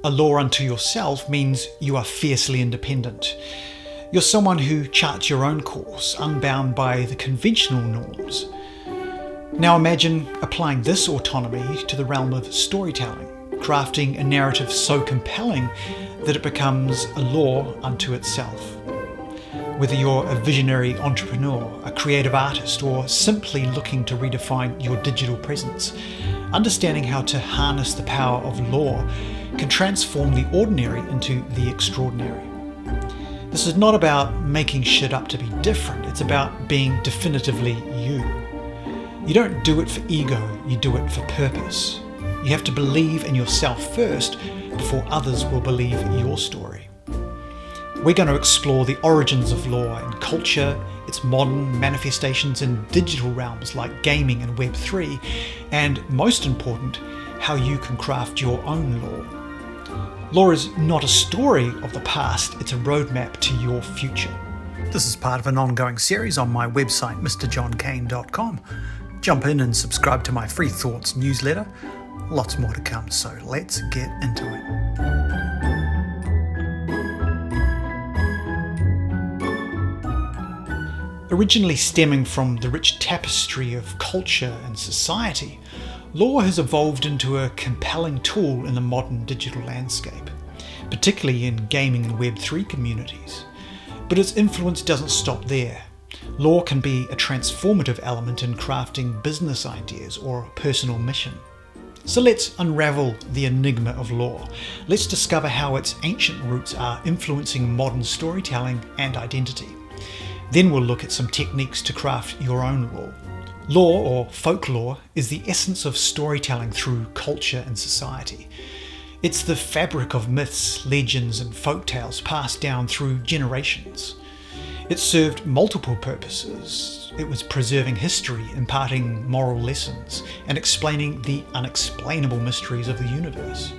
A law unto yourself means you are fiercely independent. You're someone who charts your own course, unbound by the conventional norms. Now imagine applying this autonomy to the realm of storytelling, crafting a narrative so compelling that it becomes a law unto itself. Whether you're a visionary entrepreneur, a creative artist, or simply looking to redefine your digital presence, understanding how to harness the power of law can transform the ordinary into the extraordinary. This is not about making shit up to be different, it's about being definitively you. You don't do it for ego, you do it for purpose. You have to believe in yourself first before others will believe your story. We're going to explore the origins of law and culture, its modern manifestations in digital realms like gaming and Web3, and most important, how you can craft your own law. Law is not a story of the past, it's a roadmap to your future. This is part of an ongoing series on my website, mrjohnkane.com. Jump in and subscribe to my Free Thoughts newsletter. Lots more to come, so let's get into it. Originally stemming from the rich tapestry of culture and society, law has evolved into a compelling tool in the modern digital landscape, particularly in gaming and Web3 communities. But its influence doesn't stop there. Law can be a transformative element in crafting business ideas or a personal mission. So let's unravel the enigma of law. Let's discover how its ancient roots are influencing modern storytelling and identity. Then we'll look at some techniques to craft your own law. Law, or folklore, is the essence of storytelling through culture and society. It's the fabric of myths, legends, and folktales passed down through generations. It served multiple purposes. It was preserving history, imparting moral lessons, and explaining the unexplainable mysteries of the universe.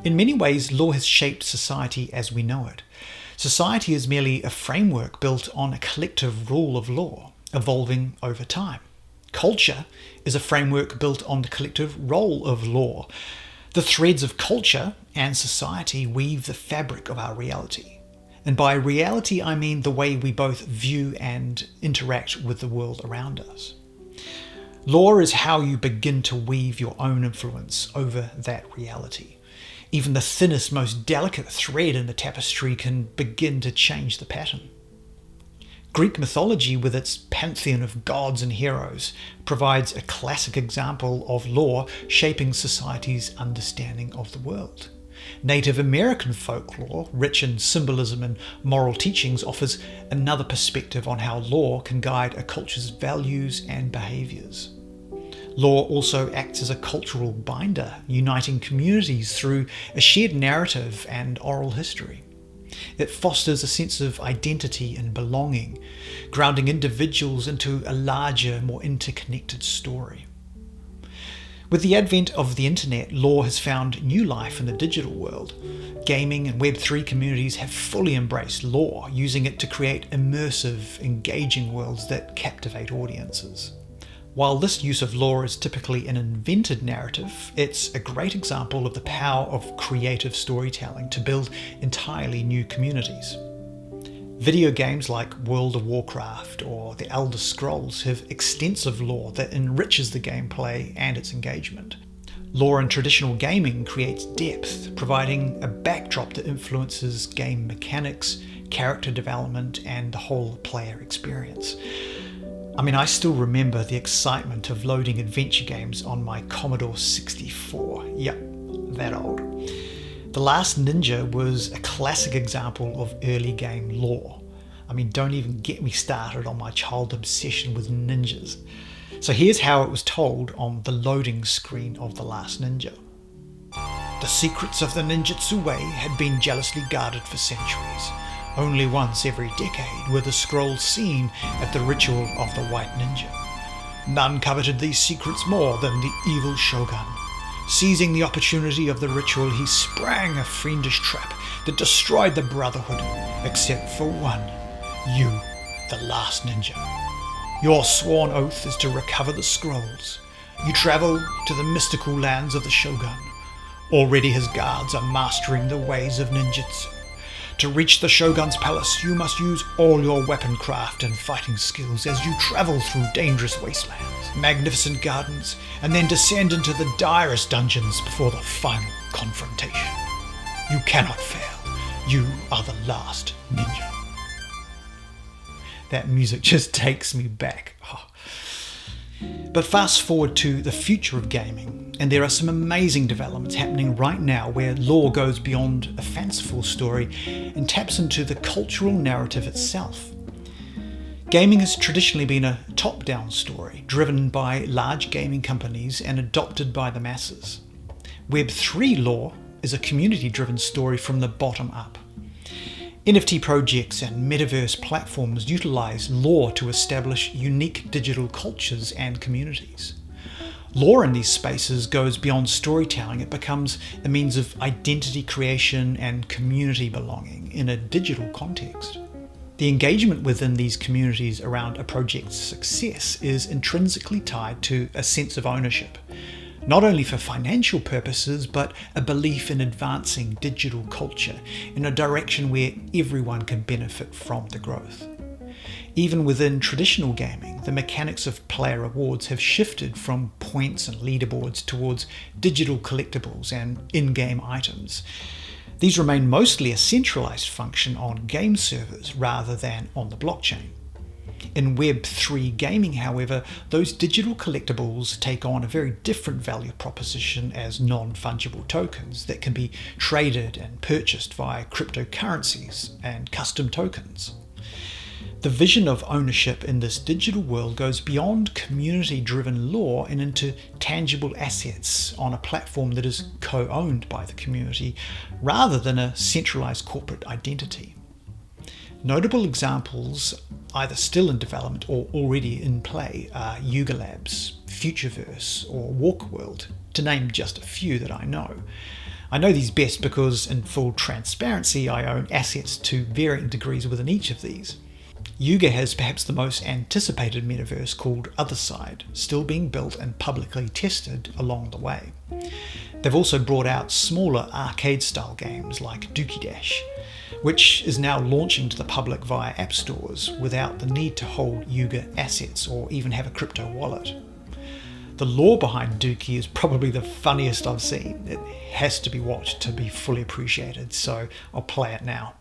In many ways, law has shaped society as we know it. Society is merely a framework built on a collective rule of law, evolving over time. Culture is a framework built on the collective role of law. The threads of culture and society weave the fabric of our reality. And by reality, I mean the way we both view and interact with the world around us. Law is how you begin to weave your own influence over that reality. Even the thinnest, most delicate thread in the tapestry can begin to change the pattern. Greek mythology, with its pantheon of gods and heroes, provides a classic example of law shaping society's understanding of the world. Native American folklore, rich in symbolism and moral teachings, offers another perspective on how law can guide a culture's values and behaviours. Law also acts as a cultural binder, uniting communities through a shared narrative and oral history. It fosters a sense of identity and belonging, grounding individuals into a larger, more interconnected story. With the advent of the internet, law has found new life in the digital world. Gaming and Web3 communities have fully embraced law, using it to create immersive, engaging worlds that captivate audiences. While this use of law is typically an invented narrative, it's a great example of the power of creative storytelling to build entirely new communities. Video games like World of Warcraft or The Elder Scrolls have extensive lore that enriches the gameplay and its engagement. Lore in traditional gaming creates depth, providing a backdrop that influences game mechanics, character development, and the whole player experience. I still remember the excitement of loading adventure games on my Commodore 64. Yep, that old. The Last Ninja was a classic example of early game lore. Don't even get me started on my child obsession with ninjas. So here's how it was told on the loading screen of The Last Ninja. The secrets of the ninjutsu way had been jealously guarded for centuries. Only once every decade were the scrolls seen at the ritual of the White Ninja. None coveted these secrets more than the evil shogun. Seizing the opportunity of the ritual, he sprang a fiendish trap that destroyed the Brotherhood, except for one, you, the Last Ninja. Your sworn oath is to recover the scrolls. You travel to the mystical lands of the shogun. Already his guards are mastering the ways of ninjutsu. To reach the Shogun's palace, you must use all your weapon craft and fighting skills as you travel through dangerous wastelands, magnificent gardens, and then descend into the direst dungeons before the final confrontation. You cannot fail. You are the last ninja. That music just takes me back. Oh. But fast forward to the future of gaming, and there are some amazing developments happening right now where lore goes beyond a fanciful story and taps into the cultural narrative itself. Gaming has traditionally been a top-down story, driven by large gaming companies and adopted by the masses. Web3 lore is a community-driven story from the bottom up. NFT projects and Metaverse platforms utilize lore to establish unique digital cultures and communities. Lore in these spaces goes beyond storytelling. It becomes a means of identity creation and community belonging in a digital context. The engagement within these communities around a project's success is intrinsically tied to a sense of ownership, not only for financial purposes, but a belief in advancing digital culture in a direction where everyone can benefit from the growth. Even within traditional gaming, the mechanics of player rewards have shifted from points and leaderboards towards digital collectibles and in-game items. These remain mostly a centralized function on game servers rather than on the blockchain. In Web3 gaming, however, those digital collectibles take on a very different value proposition as non-fungible tokens that can be traded and purchased via cryptocurrencies and custom tokens. The vision of ownership in this digital world goes beyond community-driven lore and into tangible assets on a platform that is co-owned by the community rather than a centralized corporate identity. Notable examples, either still in development or already in play, are Yuga Labs, Futureverse, or Walkworld, to name just a few that I know. I know these best because, in full transparency, I own assets to varying degrees within each of these. Yuga has perhaps the most anticipated metaverse called Otherside, still being built and publicly tested along the way. They've also brought out smaller arcade-style games like Dookey, which is now launching to the public via app stores without the need to hold Yuga assets or even have a crypto wallet. The lore behind Dookey is probably the funniest I've seen. It has to be watched to be fully appreciated, so I'll play it now.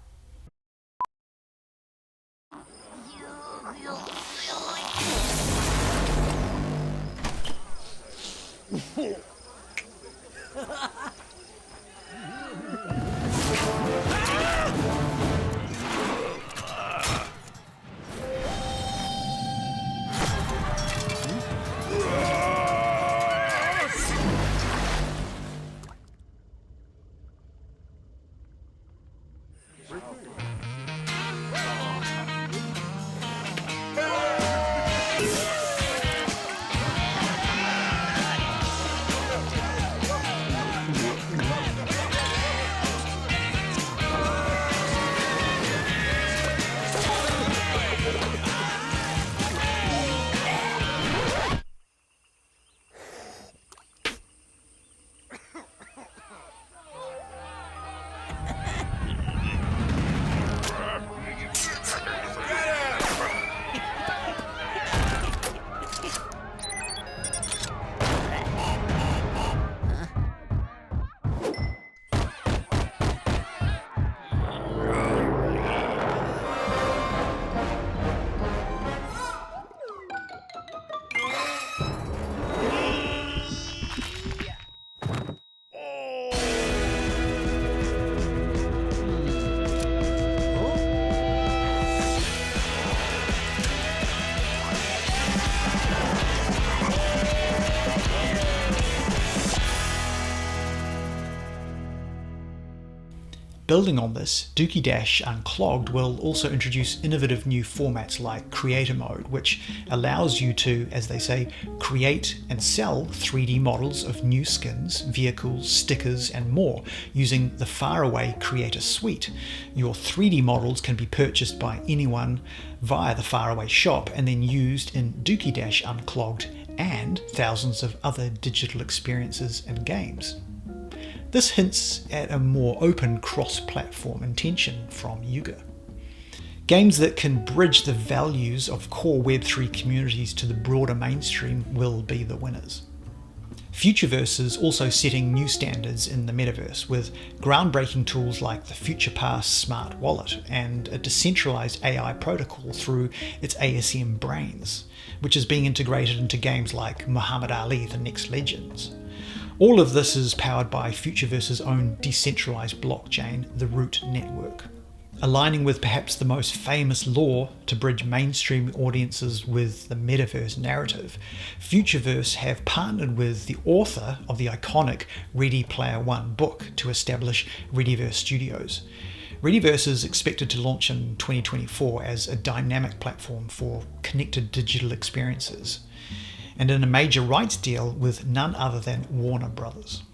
Building on this, Dookey Unclogged will also introduce innovative new formats like Creator Mode, which allows you to, as they say, create and sell 3D models of new skins, vehicles, stickers, and more using the Faraway Creator Suite. Your 3D models can be purchased by anyone via the Faraway shop and then used in Dookey Unclogged and thousands of other digital experiences and games. This hints at a more open cross-platform intention from Yuga. Games that can bridge the values of core Web3 communities to the broader mainstream will be the winners. Futureverse is also setting new standards in the Metaverse with groundbreaking tools like the Futureverse smart wallet and a decentralized AI protocol through its ASM brains, which is being integrated into games like Muhammad Ali: The Next Legends. All of this is powered by Futureverse's own decentralized blockchain, the Root Network. Aligning with perhaps the most famous lore to bridge mainstream audiences with the Metaverse narrative, Futureverse have partnered with the author of the iconic Ready Player One book to establish Readyverse Studios. Readyverse is expected to launch in 2024 as a dynamic platform for connected digital experiences, and in a major rights deal with none other than Warner Brothers.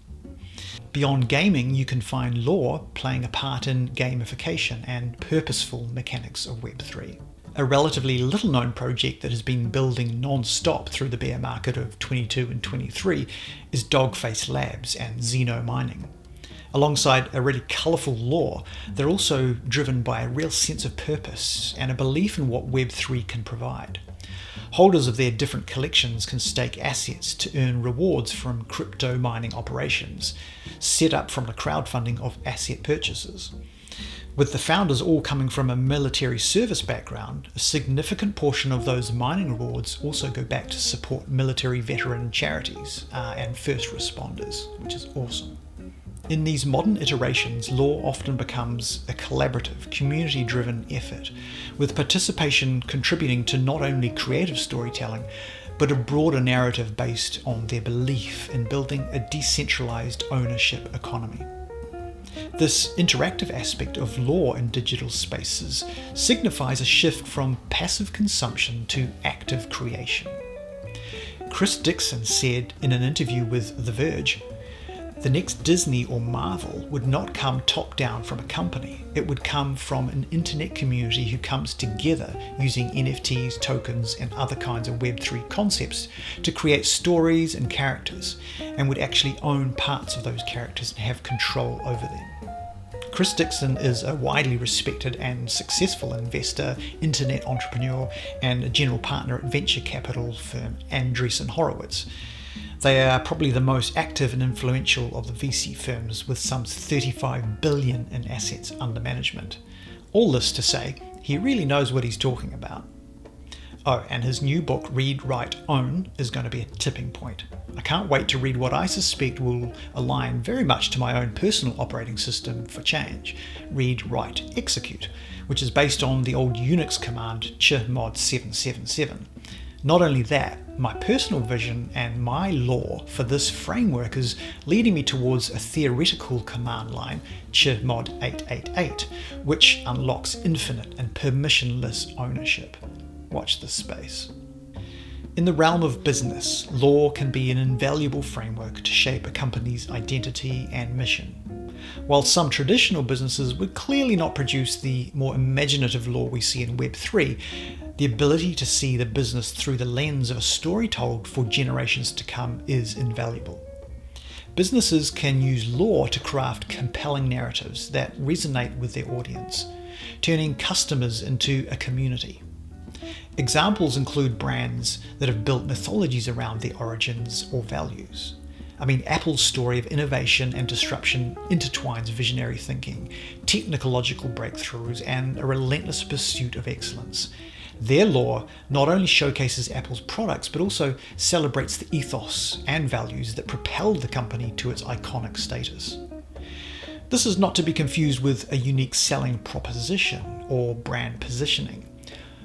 Beyond gaming, you can find lore playing a part in gamification and purposeful mechanics of Web3. A relatively little-known project that has been building non-stop through the bear market of 22 and 23 is Yuga Labs and Xeno Mining. Alongside a really colourful lore, they're also driven by a real sense of purpose and a belief in what Web3 can provide. Holders of their different collections can stake assets to earn rewards from crypto mining operations, set up from the crowdfunding of asset purchases. With the founders all coming from a military service background, a significant portion of those mining rewards also go back to support military veteran charities and first responders, which is awesome. In these modern iterations, lore often becomes a collaborative, community-driven effort, with participation contributing to not only creative storytelling, but a broader narrative based on their belief in building a decentralized ownership economy. This interactive aspect of lore in digital spaces signifies a shift from passive consumption to active creation. Chris Dixon said in an interview with The Verge, "The next Disney or Marvel would not come top-down from a company. It would come from an internet community who comes together using NFTs, tokens, and other kinds of Web3 concepts to create stories and characters, and would actually own parts of those characters and have control over them." Chris Dixon is a widely respected and successful investor, internet entrepreneur, and a general partner at venture capital firm Andreessen Horowitz. They are probably the most active and influential of the VC firms, with some 35 billion in assets under management. All this to say, he really knows what he's talking about. Oh, and his new book, Read, Write, Own, is going to be a tipping point. I can't wait to read what I suspect will align very much to my own personal operating system for change, Read, Write, Execute, which is based on the old Unix command chmod 777. Not only that, my personal vision and my lore for this framework is leading me towards a theoretical command line, chmod 888, which unlocks infinite and permissionless ownership. Watch this space. In the realm of business, lore can be an invaluable framework to shape a company's identity and mission. While some traditional businesses would clearly not produce the more imaginative lore we see in Web3, the ability to see the business through the lens of a story told for generations to come is invaluable. Businesses can use lore to craft compelling narratives that resonate with their audience, turning customers into a community. Examples include brands that have built mythologies around their origins or values. Apple's story of innovation and disruption intertwines visionary thinking, technological breakthroughs, and a relentless pursuit of excellence. Their lore not only showcases Apple's products, but also celebrates the ethos and values that propelled the company to its iconic status. This is not to be confused with a unique selling proposition or brand positioning.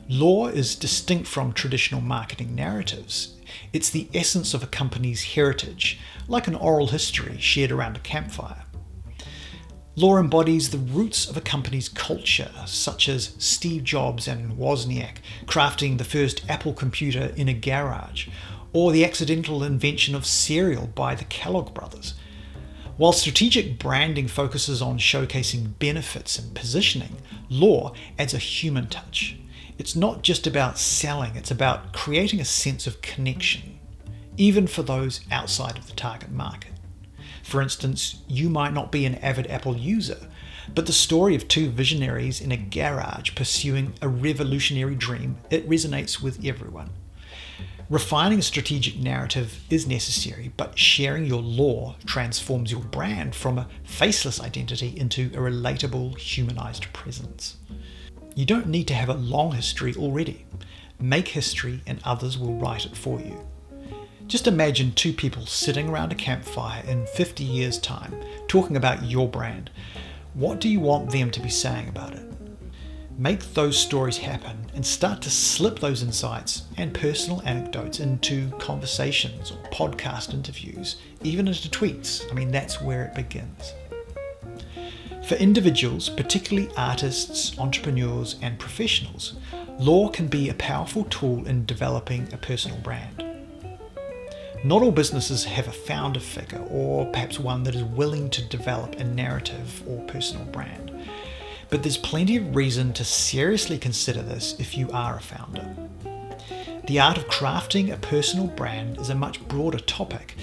Lore is distinct from traditional marketing narratives. It's the essence of a company's heritage, like an oral history shared around a campfire. Lore embodies the roots of a company's culture, such as Steve Jobs and Wozniak crafting the first Apple computer in a garage, or the accidental invention of cereal by the Kellogg brothers. While strategic branding focuses on showcasing benefits and positioning, lore adds a human touch. It's not just about selling, it's about creating a sense of connection, even for those outside of the target market. For instance, you might not be an avid Apple user, but the story of two visionaries in a garage pursuing a revolutionary dream, it resonates with everyone. Refining a strategic narrative is necessary, but sharing your lore transforms your brand from a faceless identity into a relatable, humanized presence. You don't need to have a long history already. Make history and others will write it for you. Just imagine two people sitting around a campfire in 50 years' time, talking about your brand. What do you want them to be saying about it? Make those stories happen and start to slip those insights and personal anecdotes into conversations or podcast interviews, even into tweets. That's where it begins. For individuals, particularly artists, entrepreneurs, and professionals, lore can be a powerful tool in developing a personal brand. Not all businesses have a founder figure, or perhaps one that is willing to develop a narrative or personal brand. But there's plenty of reason to seriously consider this if you are a founder. The art of crafting a personal brand is a much broader topic,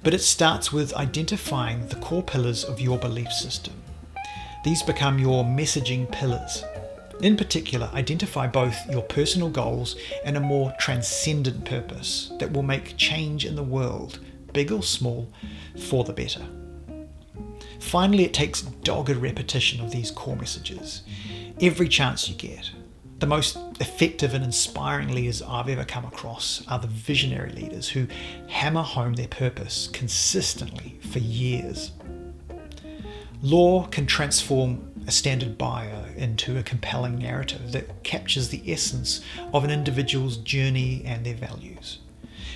but it starts with identifying the core pillars of your belief system. These become your messaging pillars. In particular, identify both your personal goals and a more transcendent purpose that will make change in the world, big or small, for the better. Finally, it takes dogged repetition of these core messages, every chance you get. The most effective and inspiring leaders I've ever come across are the visionary leaders who hammer home their purpose consistently for years. Lore can transform a standard bio into a compelling narrative that captures the essence of an individual's journey and their values.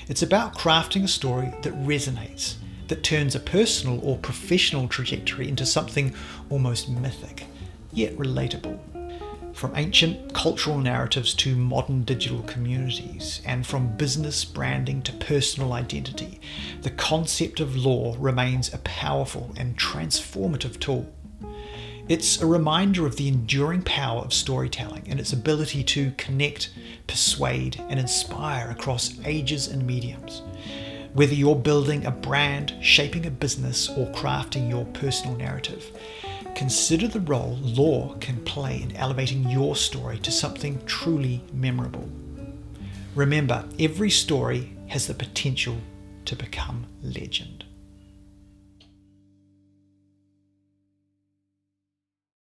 It's about crafting a story that resonates, that turns a personal or professional trajectory into something almost mythic, yet relatable. From ancient cultural narratives to modern digital communities, and from business branding to personal identity, the concept of lore remains a powerful and transformative tool. It's a reminder of the enduring power of storytelling and its ability to connect, persuade, and inspire across ages and mediums. Whether you're building a brand, shaping a business, or crafting your personal narrative, consider the role lore can play in elevating your story to something truly memorable. Remember, every story has the potential to become legend.